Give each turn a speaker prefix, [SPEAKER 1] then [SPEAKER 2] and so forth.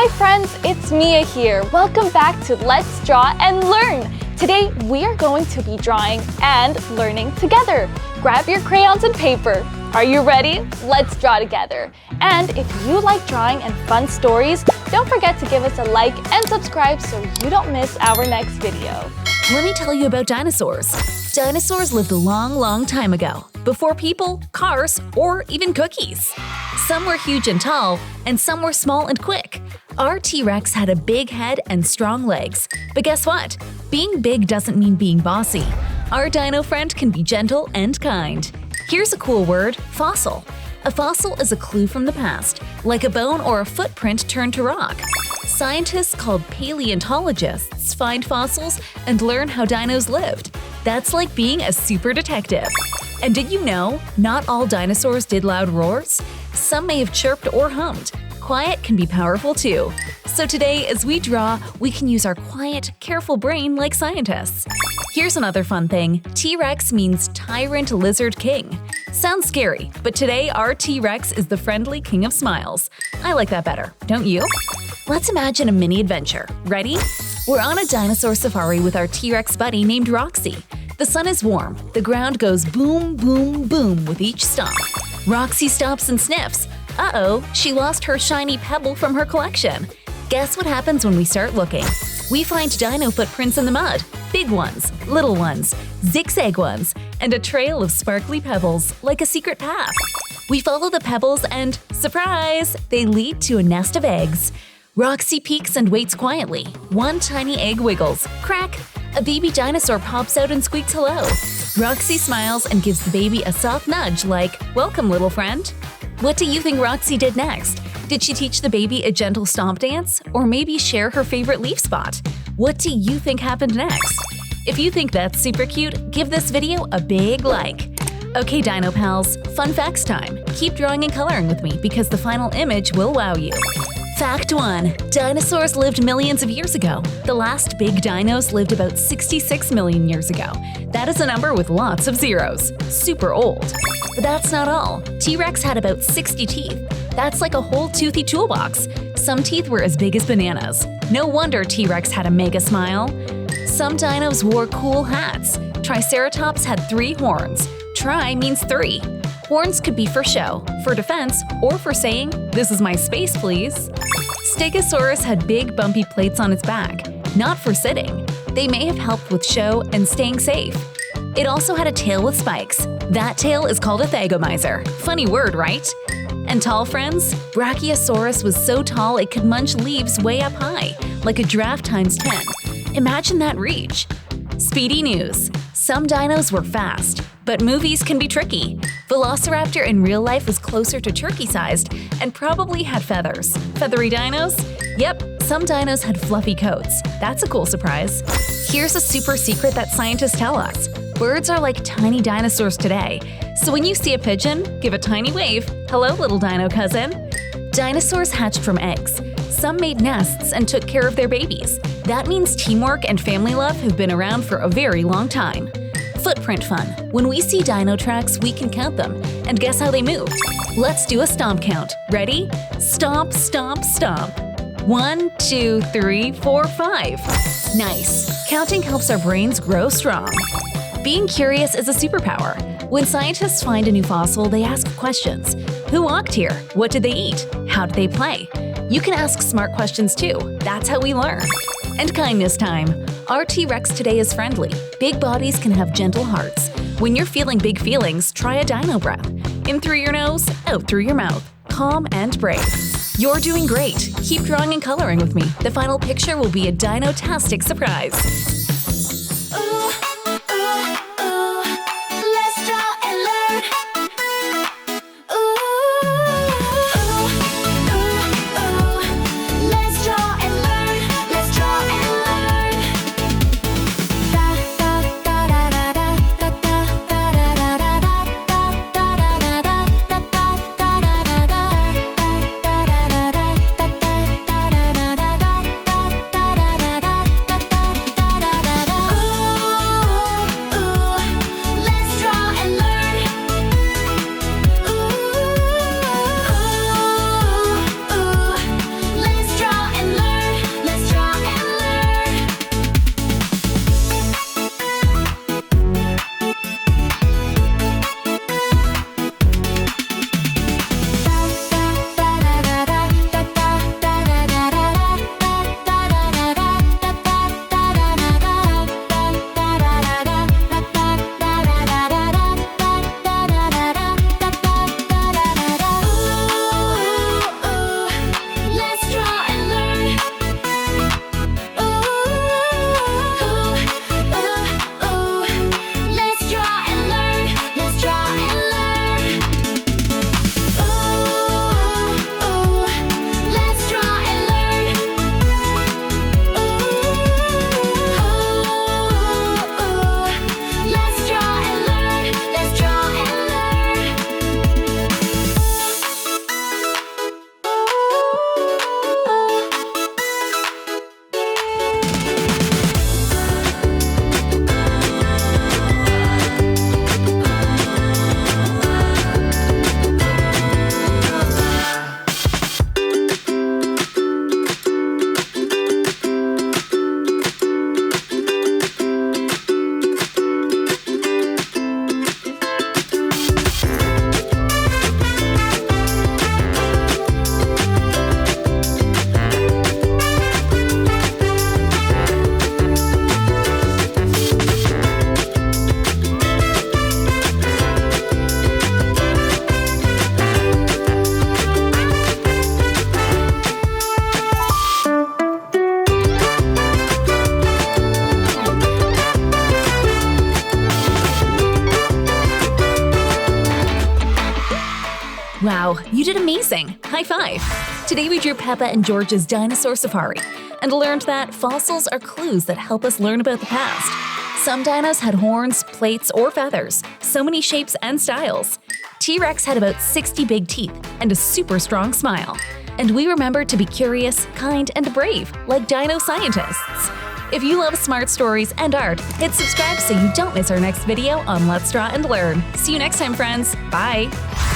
[SPEAKER 1] Hi friends, it's Mia here. Welcome back to Let's Draw and Learn. Today we are going to be drawing and learning together. Grab your crayons and paper. Are you ready? Let's draw together. And if you like drawing and fun stories, don't forget to give us a like and subscribe so you don't miss our next video.
[SPEAKER 2] Let me tell you about dinosaurs. Dinosaurs lived a long time ago, before people, cars, or even cookies. Some were huge and tall, and some were small and quick. Our T-Rex had a big head and strong legs. But guess what? Being big doesn't mean being bossy. Our dino friend can be gentle and kind. Here's a cool word, fossil. A fossil is a clue from the past, like a bone or a footprint turned to rock. Scientists called paleontologists find fossils and learn how dinos lived. That's like being a super detective. And did you know, not all dinosaurs did loud roars? Some may have chirped or hummed. Quiet can be powerful too. So today, as we draw, we can use our quiet, careful brain like scientists. Here's another fun thing. T-Rex means Tyrant Lizard King. Sounds scary, but today our T-Rex is the friendly king of smiles. I like that better, don't you? Let's imagine a mini adventure. Ready? We're on a dinosaur safari with our T-Rex buddy named Roxy. The sun is warm. The ground goes boom, boom, boom with each stomp. Roxy stops and sniffs. Uh-oh, she lost her shiny pebble from her collection. Guess what happens when we start looking? We find dino footprints in the mud. Big ones, little ones, zigzag ones, and a trail of sparkly pebbles, like a secret path. We follow the pebbles and, surprise, they lead to a nest of eggs. Roxy peeks and waits quietly. One tiny egg wiggles. Crack! A baby dinosaur pops out and squeaks hello. Roxy smiles and gives the baby a soft nudge like, welcome, little friend. What do you think Roxy did next? Did she teach the baby a gentle stomp dance? Or maybe share her favorite leaf spot? What do you think happened next? If you think that's super cute, give this video a big like. Okay, Dino Pals, fun facts time. Keep drawing and coloring with me because the final image will wow you. Fact 1. Dinosaurs lived millions of years ago. The last big dinos lived about 66 million years ago. That is a number with lots of zeros. Super old. But that's not all. T-Rex had about 60 teeth. That's like a whole toothy toolbox. Some teeth were as big as bananas. No wonder T-Rex had a mega smile. Some dinos wore cool hats. Triceratops had 3 horns. Tri means 3. Horns could be for show, for defense, or for saying, "This is my space, please." Stegosaurus had big bumpy plates on its back, not for sitting. They may have helped with show and staying safe. It also had a tail with spikes. That tail is called a thagomizer. Funny word, right? And tall friends? Brachiosaurus was so tall it could munch leaves way up high, like a giraffe times 10. Imagine that reach. Speedy news. Some dinos were fast, but movies can be tricky. Velociraptor in real life was closer to turkey-sized and probably had feathers. Feathery dinos? Yep, some dinos had fluffy coats. That's a cool surprise. Here's a super secret that scientists tell us. Birds are like tiny dinosaurs today. So when you see a pigeon, give a tiny wave. Hello, little dino cousin. Dinosaurs hatched from eggs. Some made nests and took care of their babies. That means teamwork and family love have been around for a very long time. Footprint fun. When we see dino tracks, we can count them. And guess how they moved? Let's do a stomp count. Ready? Stomp, stomp, stomp. 1, 2, 3, 4, 5. Nice. Counting helps our brains grow strong. Being curious is a superpower. When scientists find a new fossil, they ask questions. Who walked here? What did they eat? How did they play? You can ask smart questions too. That's how we learn. And kindness time. Our T-Rex today is friendly. Big bodies can have gentle hearts. When you're feeling big feelings, try a dino breath. In through your nose, out through your mouth. Calm and brave. You're doing great. Keep drawing and coloring with me. The final picture will be a dino-tastic surprise.
[SPEAKER 3] Let's draw and learn. Let's draw and learn. Let's draw and learn. Da da da da da da da da da da da da da da da da da da da.
[SPEAKER 2] You did amazing! High five! Today we drew Peppa and George's Dinosaur Safari and learned that fossils are clues that help us learn about the past. Some dinos had horns, plates, or feathers, so many shapes and styles. T-Rex had about 60 big teeth and a super strong smile. And we remembered to be curious, kind, and brave, like dino scientists. If you love smart stories and art, hit subscribe so you don't miss our next video on Let's Draw and Learn. See you next time, friends. Bye!